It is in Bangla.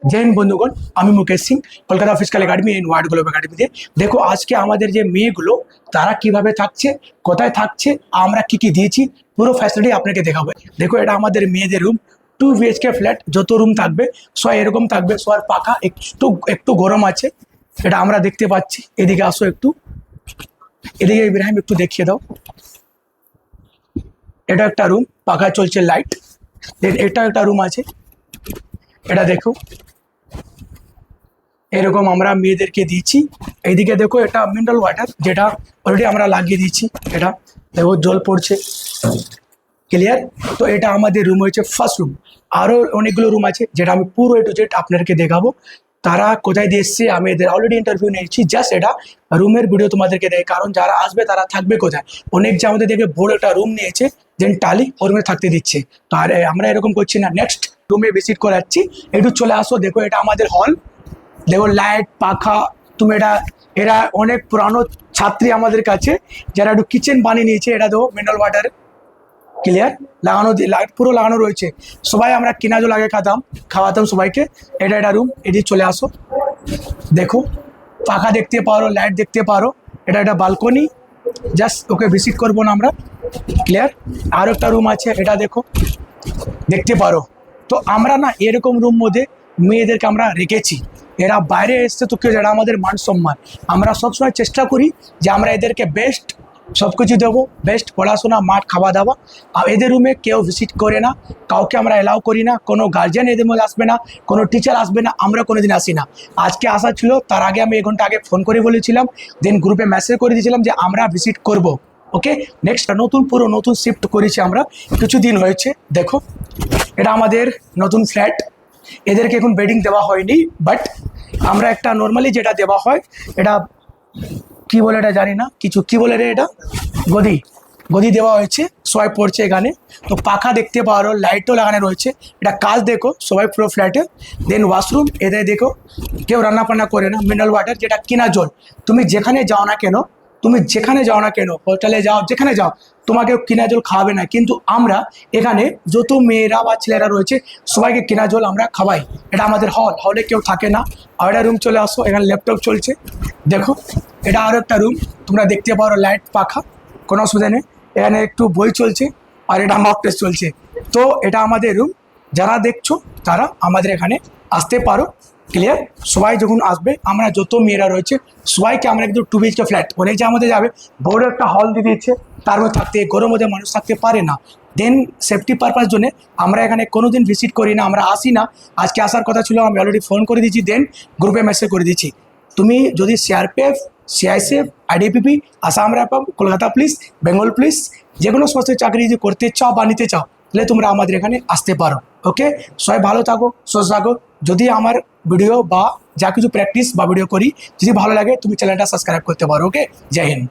जय हिंद बंधुगण আমি Mukesh Singh Kolkata physical academy and world global একাডেমিতে দেখো আজকে আমাদের যে মেয়েগুলো তারা কিভাবে থাকছে কোথায় থাকছে আমরা কি কি দিয়েছি পুরো ফ্যাসিলিটি আপনাকে দেখাবো। দেখো এটা আমাদের মেয়েদের রুম 2 বিএইচকে ফ্ল্যাট, যত রুম থাকবে সব এরকম থাকবে, সবার পাকা একটু একটু গরম আছে, এটা আমরা দেখতে পাচ্ছি। এদিকে আসো একটু, এদিকে ইব্রাহিম একটু দেখিয়ে দাও। এটা একটা রুম, পাকা চলছে লাইট। এটা একটা রুম আছে, এটা দেখো এরকম আমরা মেয়েদেরকে দিচ্ছি। এইদিকে দেখো এটা মিনারেল ওয়াটার, যেটা অলরেডি আমরা লাগিয়ে দিচ্ছি। এটা দেখো জল পড়ছে, ক্লিয়ার। তো এটা আমাদের রুম হয়েছে ফার্স্ট রুম। আরও অনেকগুলো রুম আছে যেটা আমি পুরো এ টু জেড আপনাদেরকে দেখাবো। তারা কোথায় দিয়ে এসছে আমি এদের অলরেডি ইন্টারভিউ নিয়েছি, জাস্ট এটা রুমের ভিডিও তোমাদেরকে দেয়, কারণ যারা আসবে তারা থাকবে কোথায়। অনেক যে আমাদের দেখে বড় একটা রুম নিয়েছে, দেন টালি ওর রুমে থাকতে দিচ্ছে। তো আর আমরা এরকম করছি না, নেক্সট রুমে ভিজিট করাচ্ছি। একটু চলে আসো, দেখো এটা আমাদের হল। দেখো লাইট পাখা, তুমি এটা এরা অনেক পুরানো ছাত্রী আমাদের কাছে যারা একটু কিচেন বানিয়ে নিয়েছে। এটা দেখো মিনারেল ওয়াটার, ক্লিয়ার, লাগানো লাইট পুরো লাগানো রয়েছে। সবাই আমরা কিনা জল আগে খাওয়াতাম সবাইকে। এটা একটা রুম, এদিকে চলে আসো, দেখো পাখা দেখতে পারো, লাইট দেখতে পারো। এটা একটা বালকনি, জাস্ট ওকে ভিজিট করবো না আমরা, ক্লিয়ার। আর একটা রুম আছে, এটা দেখো দেখতে পারো। তো আমরা না এরকম রুম মধ্যে মেয়েদেরকে আমরা রেখেছি। এরা বাইরে এসছে তো কেউ, যারা আমাদের মান সম্মান, আমরা সবসময় চেষ্টা করি যে আমরা এদেরকে বেস্ট সব কিছু দেবো, বেস্ট পড়াশোনা, মাঠ, খাওয়া দাওয়া। আর এদের রুমে কেউ ভিজিট করে না, কাউকে আমরা অ্যালাউ করি না, কোনো গার্জিয়ান এদের মধ্যে আসবে না, কোনো টিচার আসবে না, আমরা কোনো দিন আসি না। আজকে আসা ছিল, তার আগে আমি 1 ঘন্টা আগে ফোন করে বলেছিলাম, দেন গ্রুপে মেসেজ করে দিয়েছিলাম যে আমরা ভিজিট করব। ওকে, নেক্সট পুরো নতুন শিফট করেছি আমরা, কিছুদিন হয়েছে। দেখো এটা আমাদের নতুন ফ্ল্যাট। এদেরকে এখন বেডিং দেওয়া হয়নি, বাট আমরা একটা নর্মালি যেটা দেওয়া হয়, এটা কি বলে এটা জানি না, কিছু কি বলে রে, এটা গদি দেওয়া হয়েছে, সবাই পড়ছে এখানে। তো পাখা দেখতে পারো, লাইটও লাগানো রয়েছে। এটা কাজ দেখো সবাই পুরো ফ্ল্যাটে। দেন ওয়াশরুম, এদের দেখো কেউ রান্না বান্না করে না, মিনারেল ওয়াটার, যেটা কিনা জল। তুমি যেখানে যাও না কেন, হোটেলে যাও, যেখানে যাও, তোমাকে কিনা জল খাওয়াবে না। কিন্তু আমরা এখানে যত মেয়েরা বা ছেলেরা রয়েছে সবাইকে কিনা জল আমরা খাওয়াই। এটা আমাদের হলে কেউ থাকে না। আর একটা রুম চলে আসো, এখানে ল্যাপটপ চলছে। দেখো এটা আরও একটা রুম, তোমরা দেখতে পারো, লাইট পাখা, কোনো অসুবিধা নেই। এখানে একটু বই চলছে, আর এটা মক টেস্ট চলছে। তো এটা আমাদের রুম, যারা দেখছো তারা আমাদের এখানে আসতে পারো, ক্লিয়ার। সবাই যখন আসবে, আমরা যত মেয়েরা রয়েছে সবাইকে আমরা একদম 2 বিএইচকে ফ্ল্যাট, অনেক যে আমাদের যাবে বড় একটা হল দিয়ে দিচ্ছে, তার মধ্যে থাকতে গরমের মধ্যে মানুষ থাকতে পারে না। দেন সেফটি পারপাস জন্য আমরা এখানে কোনো দিন ভিজিট করি না, আমরা আসি না। আজকে আসার কথা ছিল, আমি অলরেডি ফোন করে দিয়েছি, দেন গ্রুপে মেসেজ করে দিচ্ছি। তুমি যদি CRPF, CISF, ITBP, Assam rifle, Kolkata police, Bengal police, যে কোনো সমস্ত চাকরি যদি করতে চাও বা নিতে চাও, তাহলে তোমরা আমাদের এখানে আসতে পারো। ওকে, সবাই ভালো থাকো, সুস্থ থাকো। যদি আমার ভিডিও বা যা কিছু প্র্যাকটিস বা ভিডিও করি যদি ভালো লাগে, তুমি চ্যানেলটা সাবস্ক্রাইব করতে পারো। ওকে, জয় হিন্দ।